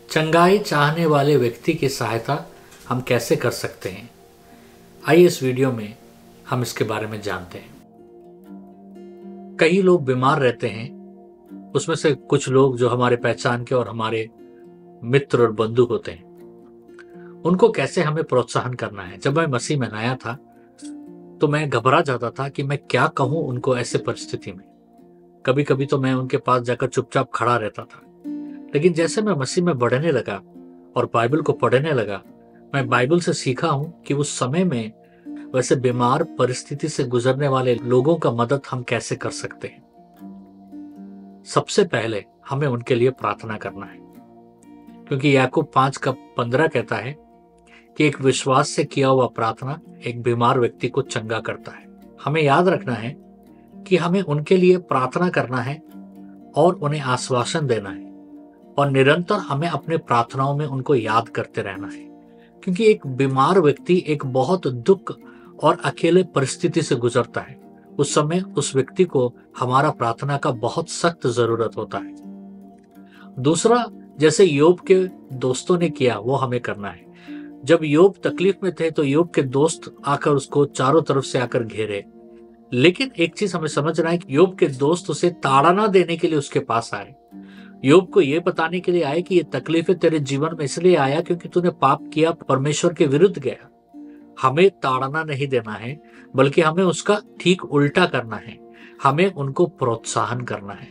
चंगाई चाहने वाले व्यक्ति की सहायता हम कैसे कर सकते हैं? आइए इस वीडियो में हम इसके बारे में जानते हैं। कई लोग बीमार रहते हैं, उसमें से कुछ लोग जो हमारे पहचान के और हमारे मित्र और बंधु होते हैं, उनको कैसे हमें प्रोत्साहन करना है। जब मैं मसीह में नया था तो मैं घबरा जाता था कि मैं क्या कहूं उनको ऐसे परिस्थिति में। कभी कभी तो मैं उनके पास जाकर चुपचाप खड़ा रहता था। लेकिन जैसे मैं मसीह में बढ़ने लगा और बाइबल को पढ़ने लगा, मैं बाइबल से सीखा हूं कि उस समय में वैसे बीमार परिस्थिति से गुजरने वाले लोगों का मदद हम कैसे कर सकते हैं। सबसे पहले हमें उनके लिए प्रार्थना करना है, क्योंकि याकूब 5:15 कहता है कि एक विश्वास से किया हुआ प्रार्थना एक बीमार व्यक्ति को चंगा करता है। हमें याद रखना है कि हमें उनके लिए प्रार्थना करना है और उन्हें आश्वासन देना है, और निरंतर हमें अपने प्रार्थनाओं में उनको याद करते रहना है, क्योंकि एक बीमार व्यक्ति एक बहुत दुख और अकेले परिस्थिति से गुजरता है। उस समय उस व्यक्ति को हमारा प्रार्थना का बहुत सख्त जरूरत होता है। दूसरा, जैसे योब के दोस्तों ने किया, वो हमें करना है। जब योब तकलीफ में थे तो योब के दोस्त आकर उसको चारों तरफ से आकर घेरे, लेकिन एक चीज हमें समझना है कि योब के दोस्त उसे ताड़ना देने के लिए उसके पास आए। योब को यह बताने के लिए आए कि ये तकलीफें तेरे जीवन में इसलिए आया क्योंकि तूने पाप किया, परमेश्वर के विरुद्ध गया। हमें ताड़ना नहीं देना है, बल्कि हमें उसका ठीक उल्टा करना है। हमें उनको प्रोत्साहन करना है।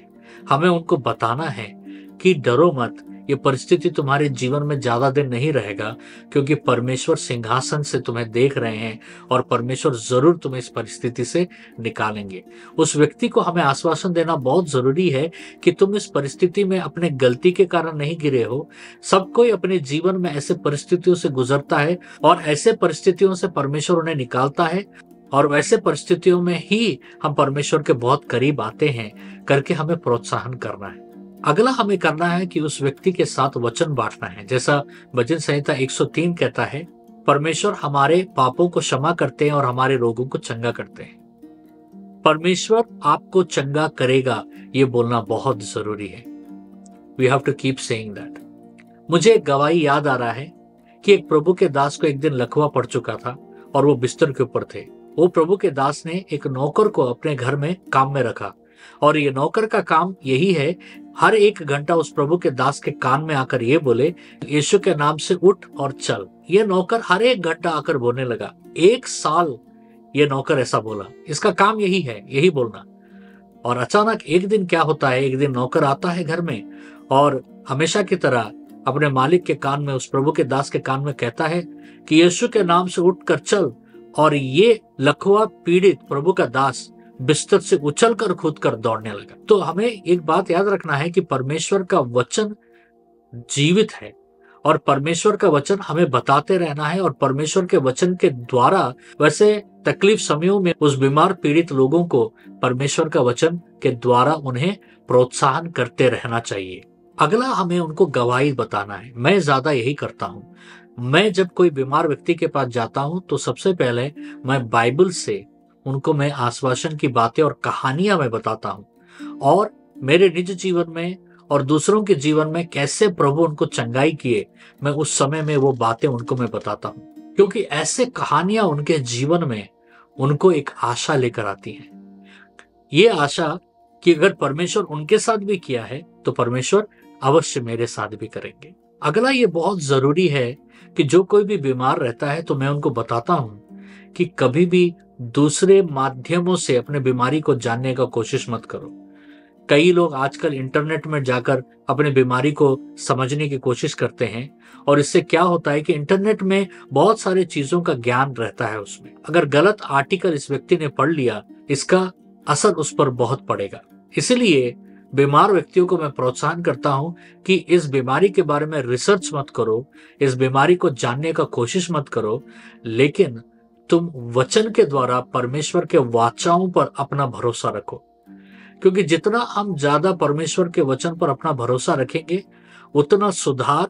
हमें उनको बताना है कि डरो मत, ये परिस्थिति तुम्हारे जीवन में ज्यादा दिन नहीं रहेगा, क्योंकि परमेश्वर सिंहासन से तुम्हें देख रहे हैं और परमेश्वर जरूर तुम्हें इस परिस्थिति से निकालेंगे। उस व्यक्ति को हमें आश्वासन देना बहुत जरूरी है कि तुम इस परिस्थिति में अपने गलती के कारण नहीं गिरे हो। सब कोई अपने जीवन में ऐसे परिस्थितियों से गुजरता है और ऐसे परिस्थितियों से परमेश्वर उन्हें निकालता है, और वैसे परिस्थितियों में ही हम परमेश्वर के बहुत करीब आते हैं करके हमें प्रोत्साहन करना है। अगला हमें करना है कि उस व्यक्ति के साथ वचन बांटना है। जैसा भजन संहिता 103 कहता है, परमेश्वर हमारे पापों को क्षमा करते हैं और हमारे रोगों को चंगा करते हैं। परमेश्वर आपको चंगा करेगा, ये बोलना बहुत जरूरी है। We have to keep saying that. मुझे एक गवाही याद आ रहा है कि एक प्रभु के दास को एक दिन लकवा पड़ चुका था और वो बिस्तर के ऊपर थे। वो प्रभु के दास ने एक नौकर को अपने घर में काम में रखा, और ये नौकर का काम यही है, हर 1 घंटा उस प्रभु के दास के कान में आकर ये बोले, यीशु के नाम से उठ और चल। ये नौकर हर 1 घंटा आकर बोलने लगा। 1 साल ये नौकर ऐसा बोला। इसका काम यही है, यही बोलना। और अचानक एक दिन क्या होता है, एक दिन नौकर आता है घर में और हमेशा की तरह अपने मालिक के कान में, उस प्रभु के दास के कान में कहता है कि यीशु के नाम से उठकर चल। और ये लकवा पीड़ित प्रभु का दास बिस्तर से उछलकर कूदकर दौड़ने लगा। तो हमें एक बात याद रखना है कि परमेश्वर का वचन जीवित है, और परमेश्वर का वचन हमें बताते रहना है, और परमेश्वर के वचन के द्वारा वैसे तकलीफ समयों में उस बीमार पीड़ित लोगों को परमेश्वर का वचन के द्वारा उन्हें प्रोत्साहन करते रहना चाहिए। अगला, हमें उनको गवाही बताना है। मैं ज्यादा यही करता हूं। मैं जब कोई बीमार व्यक्ति के पास जाता हूं तो सबसे पहले मैं बाइबल से उनको मैं आश्वासन की बातें और कहानियां मैं बताता हूं, और मेरे निज जीवन में और दूसरों के जीवन में कैसे प्रभु उनको चंगाई किए, मैं उस समय में वो बातें उनको मैं बताता हूं, क्योंकि ऐसे कहानियां उनके जीवन में उनको एक आशा लेकर आती हैं। ये आशा कि अगर परमेश्वर उनके साथ भी किया है तो परमेश्वर अवश्य मेरे साथ भी करेंगे। अगला, ये बहुत जरूरी है कि जो कोई भी बीमार रहता है तो मैं उनको बताता हूं कि कभी भी दूसरे माध्यमों से अपने बीमारी को जानने का कोशिश मत करो। कई लोग आजकल इंटरनेट में जाकर अपने बीमारी को समझने की कोशिश करते हैं, और इससे क्या होता है कि इंटरनेट में बहुत सारी चीजों का ज्ञान रहता है। उसमें अगर गलत आर्टिकल इस व्यक्ति ने पढ़ लिया, इसका असर उस पर बहुत पड़ेगा। इसलिए बीमार व्यक्तियों को मैं प्रोत्साहन करता हूं कि इस बीमारी के बारे में रिसर्च मत करो, इस बीमारी को जानने का कोशिश मत करो, लेकिन तुम वचन के द्वारा परमेश्वर के वाचाओं पर अपना भरोसा रखो, क्योंकि जितना हम ज्यादा परमेश्वर के वचन पर अपना भरोसा रखेंगे, उतना सुधार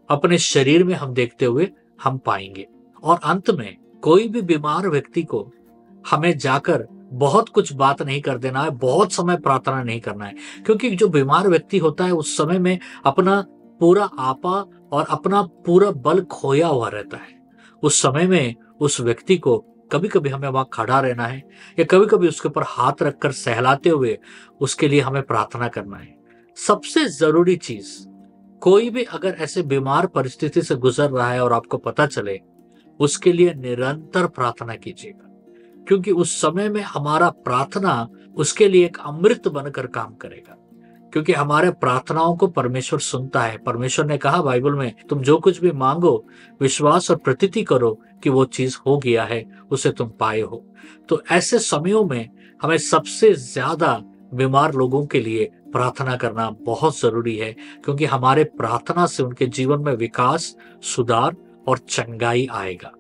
अपने शरीर में हम देखते हुए हम पाएंगे। और अंत में, कोई भी बीमार व्यक्ति को हमें जाकर बहुत कुछ बात नहीं कर देना है, बहुत समय प्रार्थना नहीं करना है, क्योंकि जो बीमार व्यक्ति होता है उस समय में अपना पूरा आपा और अपना पूरा बल खोया हुआ रहता है। उस समय में उस व्यक्ति को कभी कभी हमें वहां खड़ा रहना है, या कभी कभी उसके ऊपर हाथ रखकर सहलाते हुए उसके लिए हमें प्रार्थना करना है। सबसे जरूरी चीज, कोई भी अगर ऐसे बीमार परिस्थिति से गुजर रहा है और आपको पता चले, उसके लिए निरंतर प्रार्थना कीजिएगा, क्योंकि उस समय में हमारा प्रार्थना उसके लिए एक अमृत बनकर काम करेगा। क्योंकि हमारे प्रार्थनाओं को परमेश्वर सुनता है। परमेश्वर ने कहा बाइबल में, तुम जो कुछ भी मांगो विश्वास और प्रतीति करो कि वो चीज हो गया है, उसे तुम पाए हो। तो ऐसे समयों में हमें सबसे ज्यादा बीमार लोगों के लिए प्रार्थना करना बहुत जरूरी है, क्योंकि हमारे प्रार्थना से उनके जीवन में विकास, सुधार और चंगाई आएगा।